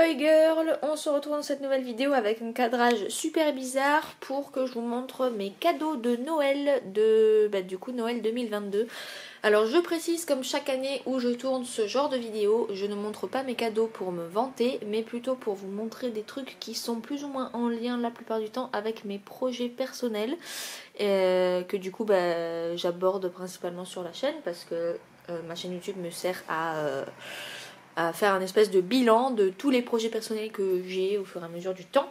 Boy Girl, on se retrouve dans cette nouvelle vidéo avec un cadrage super bizarre pour que je vous montre mes cadeaux de Noël du coup Noël 2022. Alors je précise, comme chaque année où je tourne ce genre de vidéo, je ne montre pas mes cadeaux pour me vanter, mais plutôt pour vous montrer des trucs qui sont plus ou moins en lien la plupart du temps avec mes projets personnels, que du coup j'aborde principalement sur la chaîne parce que ma chaîne YouTube me sert à faire un espèce de bilan de tous les projets personnels que j'ai au fur et à mesure du temps.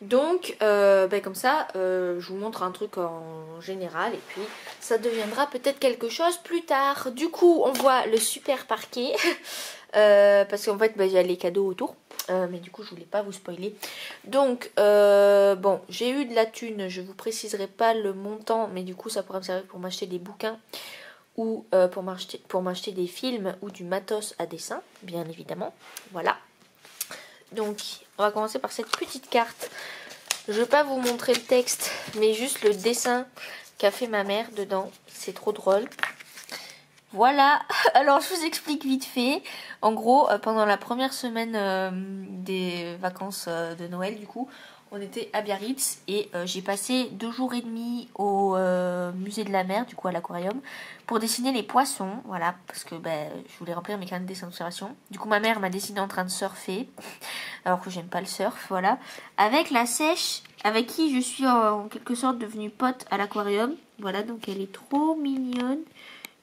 Donc comme ça je vous montre un truc en général et puis ça deviendra peut-être quelque chose plus tard. Du coup on voit le super parquet parce qu'en fait il y a les cadeaux autour, mais du coup je voulais pas vous spoiler. Donc bon, j'ai eu de la thune, je vous préciserai pas le montant, mais du coup ça pourra me servir pour m'acheter des bouquins ou pour m'acheter des films ou du matos à dessin, bien évidemment. Voilà. Donc on va commencer par cette petite carte. Je ne vais pas vous montrer le texte, mais juste le dessin qu'a fait ma mère dedans. C'est trop drôle. Voilà, alors je vous explique vite fait. En gros, pendant la première semaine des vacances de Noël, du coup, on était à Biarritz et j'ai passé 2 jours et demi au musée de la mer, du coup à l'aquarium, pour dessiner les poissons, voilà, parce que je voulais remplir mes carnets de dessin d'observation. Du coup ma mère m'a dessiné en train de surfer, alors que j'aime pas le surf, voilà, avec la sèche, avec qui je suis en quelque sorte devenue pote à l'aquarium, voilà, donc elle est trop mignonne.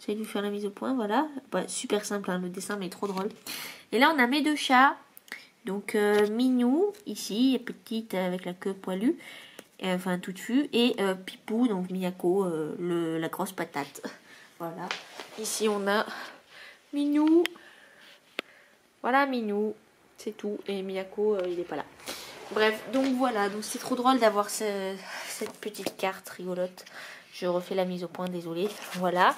J'allais lui faire la mise au point, voilà. Super simple, hein, le dessin, mais trop drôle. Et là, on a mes 2 chats. Donc, Minou, ici, petite avec la queue poilue. Enfin, toute fue. Et Pipou, donc Miyako, la grosse patate. Voilà. Ici, on a Minou. Voilà, Minou. C'est tout. Et Miyako, il n'est pas là. Bref, donc voilà. Donc, c'est trop drôle d'avoir cette petite carte rigolote. Je refais la mise au point, désolée. Voilà.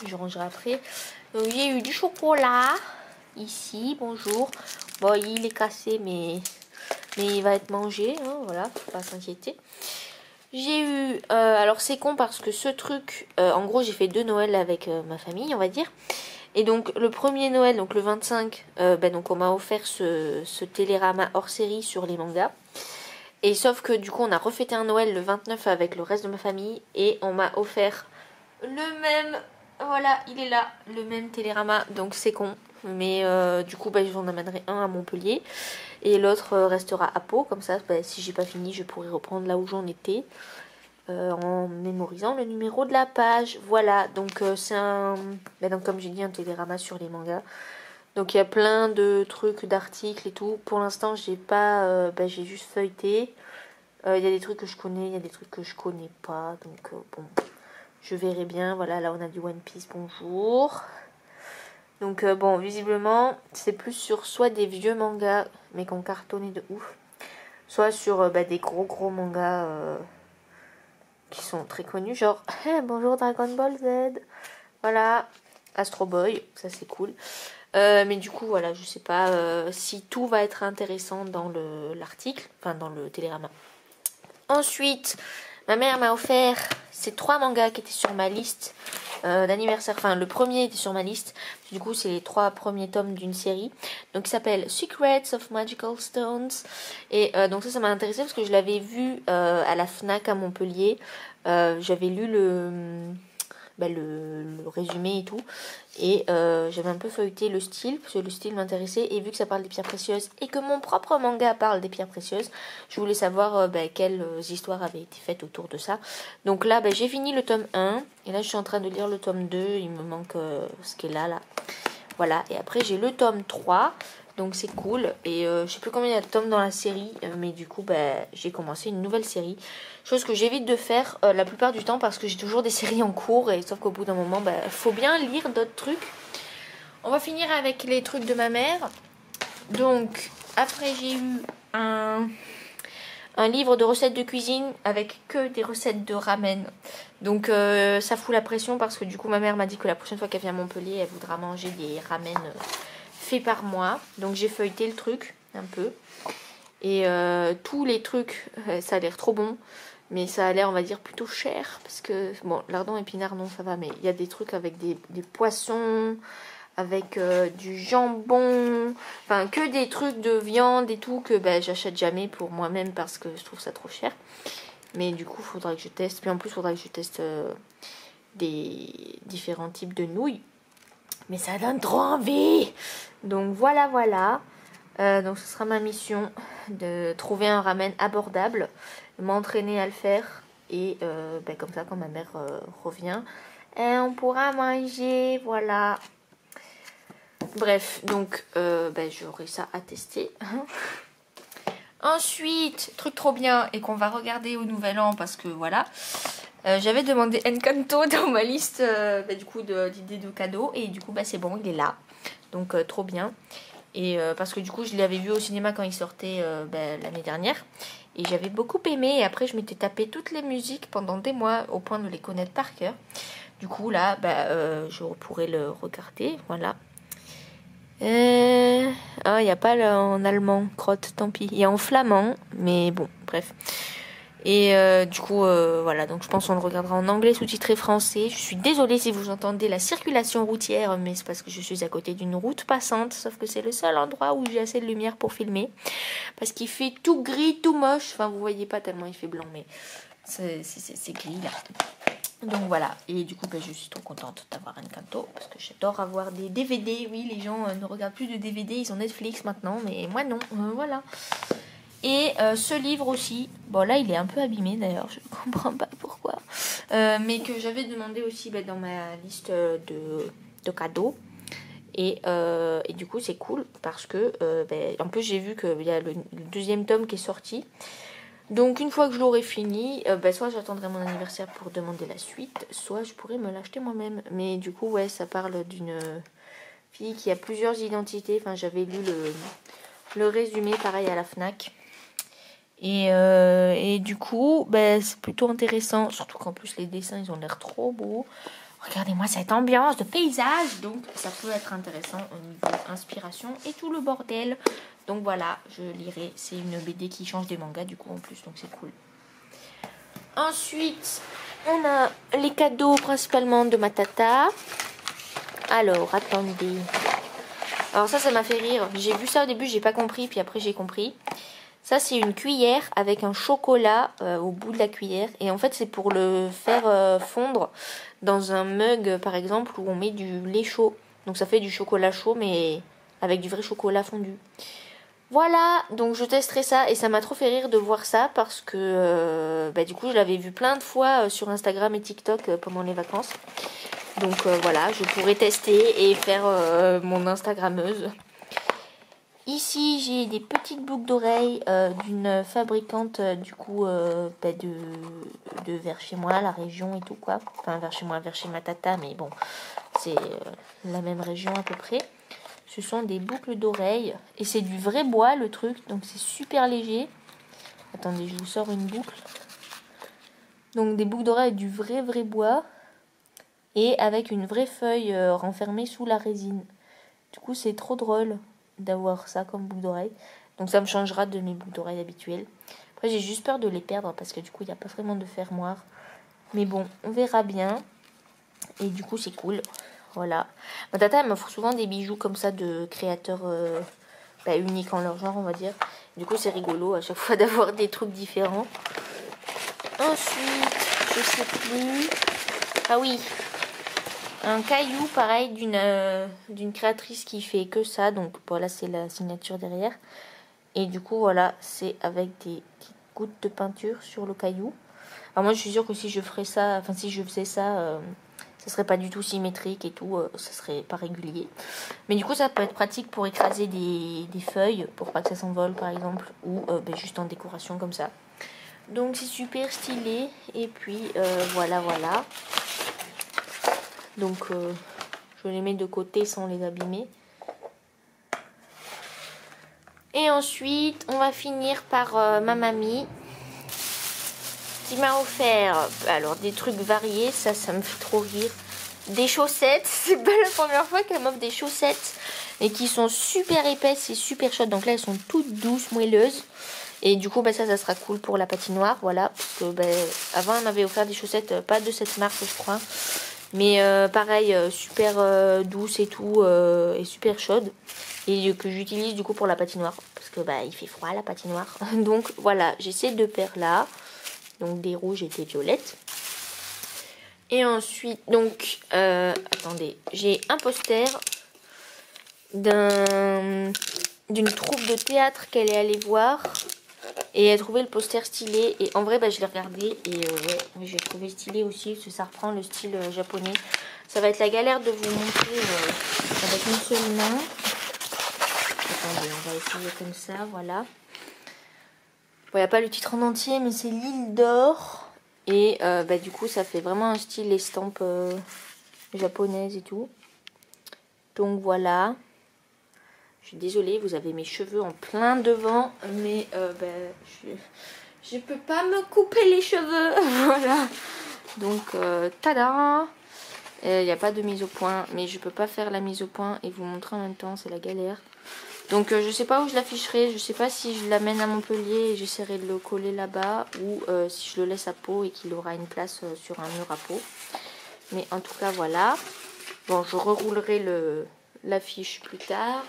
Je rangerai après. Donc j'ai eu du chocolat ici, bonjour. Bon, il est cassé, mais il va être mangé, hein, voilà, faut pas s'inquiéter. J'ai eu, alors c'est con parce que ce truc, en gros j'ai fait 2 Noëls avec ma famille, on va dire. Et donc le premier Noël, donc le 25, donc on m'a offert ce télérama hors série sur les mangas. Et sauf que du coup on a refêté un Noël le 29 avec le reste de ma famille et on m'a offert le même. Voilà, il est là, le même télérama, donc c'est con. Mais du coup, j'en amènerai un à Montpellier et l'autre restera à Pau. Comme ça, si j'ai pas fini, je pourrai reprendre là où j'en étais en mémorisant le numéro de la page. Voilà, donc c'est un. Donc, comme j'ai dit, un télérama sur les mangas. Donc il y a plein de trucs, d'articles et tout. Pour l'instant, j'ai pas. J'ai juste feuilleté. Il y a des trucs que je connais, il y a des trucs que je connais pas. Donc bon. Je verrai bien, voilà, là on a du One Piece, bonjour. Donc bon, visiblement, c'est plus sur soit des vieux mangas, mais qui ont cartonné de ouf, soit sur des gros mangas qui sont très connus, genre bonjour Dragon Ball Z, voilà, Astro Boy, ça c'est cool. Mais du coup, voilà, je sais pas si tout va être intéressant dans l'article, enfin dans le télérama. Ensuite, ma mère m'a offert ces 3 mangas qui étaient sur ma liste d'anniversaire. Enfin, le premier était sur ma liste. Du coup, c'est les 3 premiers tomes d'une série. Donc, qui s'appelle Secrets of Magical Stones. Et donc ça m'a intéressé parce que je l'avais vu à la Fnac à Montpellier. J'avais lu le résumé et tout. Et j'avais un peu feuilleté le style, parce que le style m'intéressait. Et vu que ça parle des pierres précieuses et que mon propre manga parle des pierres précieuses, je voulais savoir quelles histoires avaient été faites autour de ça. Donc là, j'ai fini le tome 1. Et là, je suis en train de lire le tome 2. Il me manque ce qui est là. Voilà. Et après, j'ai le tome 3. Donc c'est cool. Et je sais plus combien il y a de tomes dans la série. Mais du coup, j'ai commencé une nouvelle série. Chose que j'évite de faire la plupart du temps parce que j'ai toujours des séries en cours. Et sauf qu'au bout d'un moment, faut bien lire d'autres trucs. On va finir avec les trucs de ma mère. Donc après j'ai eu un livre de recettes de cuisine avec que des recettes de ramen. Donc ça fout la pression parce que du coup ma mère m'a dit que la prochaine fois qu'elle vient à Montpellier, elle voudra manger des ramen faits par moi. Donc j'ai feuilleté le truc un peu. Et tous les trucs, ça a l'air trop bon. Mais ça a l'air, on va dire, plutôt cher. Parce que, bon, lardon épinard, non, ça va. Mais il y a des trucs avec des poissons, avec du jambon, enfin que des trucs de viande et tout que j'achète jamais pour moi-même parce que je trouve ça trop cher. Mais du coup, faudra que je teste. Puis en plus, faudra que je teste des différents types de nouilles. Mais ça donne trop envie. Donc voilà. Donc ce sera ma mission de trouver un ramen abordable, m'entraîner à le faire. Et comme ça, quand ma mère revient, on pourra manger. Voilà. Bref, donc j'aurai ça à tester. Ensuite, truc trop bien et qu'on va regarder au Nouvel An parce que voilà, j'avais demandé Encanto dans ma liste du coup d'idées de cadeaux et du coup c'est bon, il est là. Donc trop bien. Et parce que du coup je l'avais vu au cinéma quand il sortait l'année dernière et j'avais beaucoup aimé et après je m'étais tapé toutes les musiques pendant des mois au point de les connaître par cœur. Du coup là je pourrais le regarder, voilà. Il n'y a pas en allemand, crotte, tant pis. Il y a en flamand, mais bon, bref. Et du coup, voilà, donc je pense qu'on le regardera en anglais sous-titré français. Je suis désolée si vous entendez la circulation routière, mais c'est parce que je suis à côté d'une route passante, sauf que c'est le seul endroit où j'ai assez de lumière pour filmer. Parce qu'il fait tout gris, tout moche. Enfin, vous voyez pas tellement il fait blanc, mais c'est gris là. Donc voilà, et du coup je suis trop contente d'avoir Encanto parce que j'adore avoir des DVD. Oui, les gens ne regardent plus de DVD, ils ont Netflix maintenant, mais moi non, voilà. Et ce livre aussi, bon là il est un peu abîmé d'ailleurs, je ne comprends pas pourquoi, mais que j'avais demandé aussi dans ma liste de cadeaux. Et du coup c'est cool parce que en plus j'ai vu qu'il y a le deuxième tome qui est sorti. Donc une fois que je l'aurai fini, soit j'attendrai mon anniversaire pour demander la suite, soit je pourrais me l'acheter moi-même. Mais du coup ouais, ça parle d'une fille qui a plusieurs identités. Enfin j'avais lu le résumé pareil à la Fnac. Et du coup c'est plutôt intéressant, surtout qu'en plus les dessins ils ont l'air trop beaux. Regardez-moi cette ambiance de paysage, donc ça peut être intéressant au niveau inspiration et tout le bordel. Donc voilà, je lirai. C'est une BD qui change des mangas du coup en plus, donc c'est cool. Ensuite, on a les cadeaux principalement de ma tata. Alors, attendez. Alors ça m'a fait rire. J'ai vu ça au début, j'ai pas compris, puis après j'ai compris. Ça, c'est une cuillère avec un chocolat au bout de la cuillère. Et en fait, c'est pour le faire fondre dans un mug, par exemple, où on met du lait chaud. Donc ça fait du chocolat chaud, mais avec du vrai chocolat fondu. Voilà, donc je testerai ça. Et ça m'a trop fait rire de voir ça parce que du coup, je l'avais vu plein de fois sur Instagram et TikTok pendant les vacances. Donc voilà, je pourrais tester et faire mon Instagrammeuse. Ici, j'ai des petites boucles d'oreilles d'une fabricante du coup de vers chez moi, la région et tout quoi. Enfin vers chez moi, vers chez ma tata, mais bon, c'est la même région à peu près. Ce sont des boucles d'oreilles et c'est du vrai bois le truc, donc c'est super léger. Attendez, je vous sors une boucle. Donc des boucles d'oreilles du vrai bois et avec une vraie feuille renfermée sous la résine. Du coup, c'est trop drôle d'avoir ça comme boucle d'oreille. Donc ça me changera de mes boucles d'oreilles habituelles. Après j'ai juste peur de les perdre parce que du coup il n'y a pas vraiment de fermoir. Mais bon, on verra bien. Et du coup c'est cool. Voilà. Ma tata elle m'offre souvent des bijoux comme ça de créateurs uniques en leur genre on va dire. Du coup c'est rigolo à chaque fois d'avoir des trucs différents. Ensuite, je sais plus. Ah oui. Un caillou pareil d'une créatrice qui fait que ça. Donc voilà, c'est la signature derrière. Et du coup voilà, c'est avec des petites gouttes de peinture sur le caillou. Alors moi je suis sûre que si je ferais ça, enfin si je faisais ça, ça serait pas du tout symétrique et tout, ça serait pas régulier. Mais du coup ça peut être pratique pour écraser des feuilles pour pas que ça s'envole par exemple, ou juste en décoration comme ça. Donc c'est super stylé. Et puis voilà. Donc je les mets de côté sans les abîmer. Et ensuite on va finir par ma mamie qui m'a offert alors des trucs variés. Ça me fait trop rire. Des chaussettes. C'est pas la première fois qu'elle m'offre des chaussettes. Et qui sont super épaisses et super chaudes. Donc là elles sont toutes douces, moelleuses. Et du coup ça sera cool pour la patinoire. Voilà. Parce que avant elle m'avait offert des chaussettes pas de cette marque je crois. Mais pareil, super douce et tout, et super chaude. Et que j'utilise du coup pour la patinoire. Parce que bah il fait froid la patinoire. Donc voilà, j'ai ces deux paires là. Donc des rouges et des violettes. Et ensuite, donc, attendez, j'ai un poster d'une troupe de théâtre qu'elle est allée voir. Et elle a trouvé le poster stylé. Et en vrai, bah, je l'ai regardé. Et ouais, j'ai trouvé stylé aussi. Parce que ça reprend le style japonais. Ça va être la galère de vous montrer avec une seule main. Attendez, on va essayer comme ça, voilà. Bon, il n'y a pas le titre en entier, mais c'est l'île d'or. Et bah, du coup, ça fait vraiment un style estampe japonaise et tout. Donc voilà. Je suis désolée, vous avez mes cheveux en plein devant. Mais bah, je peux pas me couper les cheveux. Voilà. Donc, tada! Il n'y a pas de mise au point. Mais je peux pas faire la mise au point et vous montrer en même temps. C'est la galère. Donc je sais pas où je l'afficherai, je sais pas si je l'amène à Montpellier et j'essaierai de le coller là-bas ou si je le laisse à Pau et qu'il aura une place sur un mur à Pau. Mais en tout cas voilà. Bon, je reroulerai l'affiche plus tard.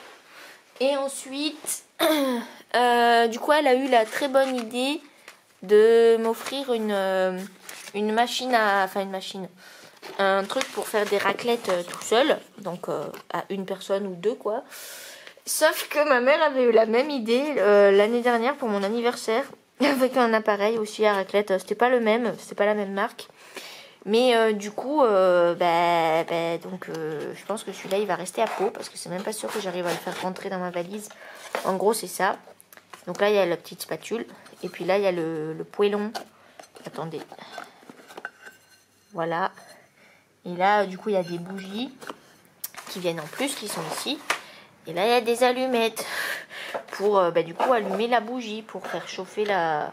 Et ensuite, du coup elle a eu la très bonne idée de m'offrir une machine un truc pour faire des raclettes tout seul. Donc à une personne ou deux quoi. Sauf que ma mère avait eu la même idée l'année dernière pour mon anniversaire avec un appareil aussi à raclette. C'était pas le même, c'était pas la même marque. Mais du coup, je pense que celui-là il va rester à Pau parce que c'est même pas sûr que j'arrive à le faire rentrer dans ma valise. En gros, c'est ça. Donc là, il y a la petite spatule et puis là, il y a le poêlon. Attendez. Voilà. Et là, du coup, il y a des bougies qui viennent en plus, qui sont ici. Et là, il y a des allumettes pour, du coup, allumer la bougie, pour faire chauffer la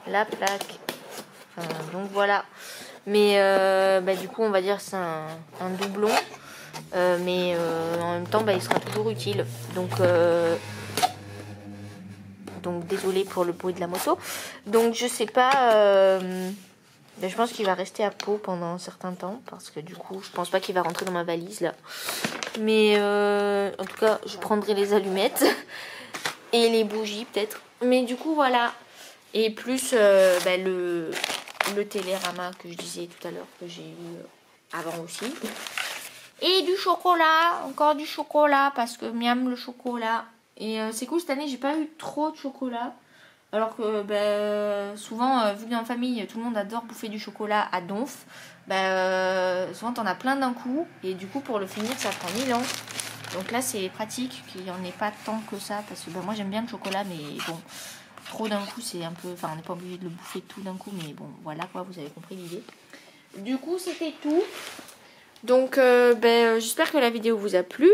plaque. Donc, voilà. Mais, du coup, on va dire c'est un doublon. Mais en même temps, il sera toujours utile. Donc, désolé pour le bruit de la moto. Donc, je sais pas... je pense qu'il va rester à Pau pendant un certain temps. Parce que, du coup, je pense pas qu'il va rentrer dans ma valise, là. Mais en tout cas, je prendrai les allumettes et les bougies peut-être. Mais du coup, voilà. Et plus le télérama que je disais tout à l'heure, que j'ai eu avant aussi. Et du chocolat, encore du chocolat, parce que miam le chocolat. Et c'est cool, cette année, j'ai pas eu trop de chocolat. Alors que souvent, vu que dans la famille, tout le monde adore bouffer du chocolat à donf. Souvent t'en as plein d'un coup et du coup pour le finir ça prend 1000 ans. Donc là c'est pratique qu'il n'y en ait pas tant que ça parce que moi j'aime bien le chocolat mais bon trop d'un coup c'est un peu, enfin on n'est pas obligé de le bouffer tout d'un coup mais bon voilà quoi, vous avez compris l'idée. Du coup c'était tout. Donc j'espère que la vidéo vous a plu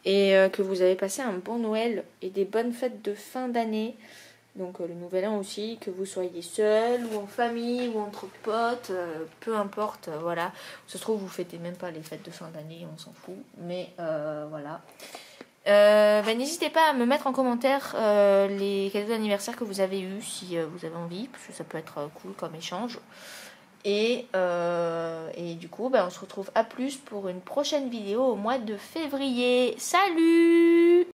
et que vous avez passé un bon Noël et des bonnes fêtes de fin d'année. Donc le nouvel an aussi, que vous soyez seul ou en famille ou entre potes, peu importe, voilà. Ça se trouve vous fêtez même pas les fêtes de fin d'année, on s'en fout. Mais voilà. N'hésitez pas à me mettre en commentaire les cadeaux d'anniversaire que vous avez eus si vous avez envie, parce que ça peut être cool comme échange. Et du coup on se retrouve à plus pour une prochaine vidéo au mois de février. Salut!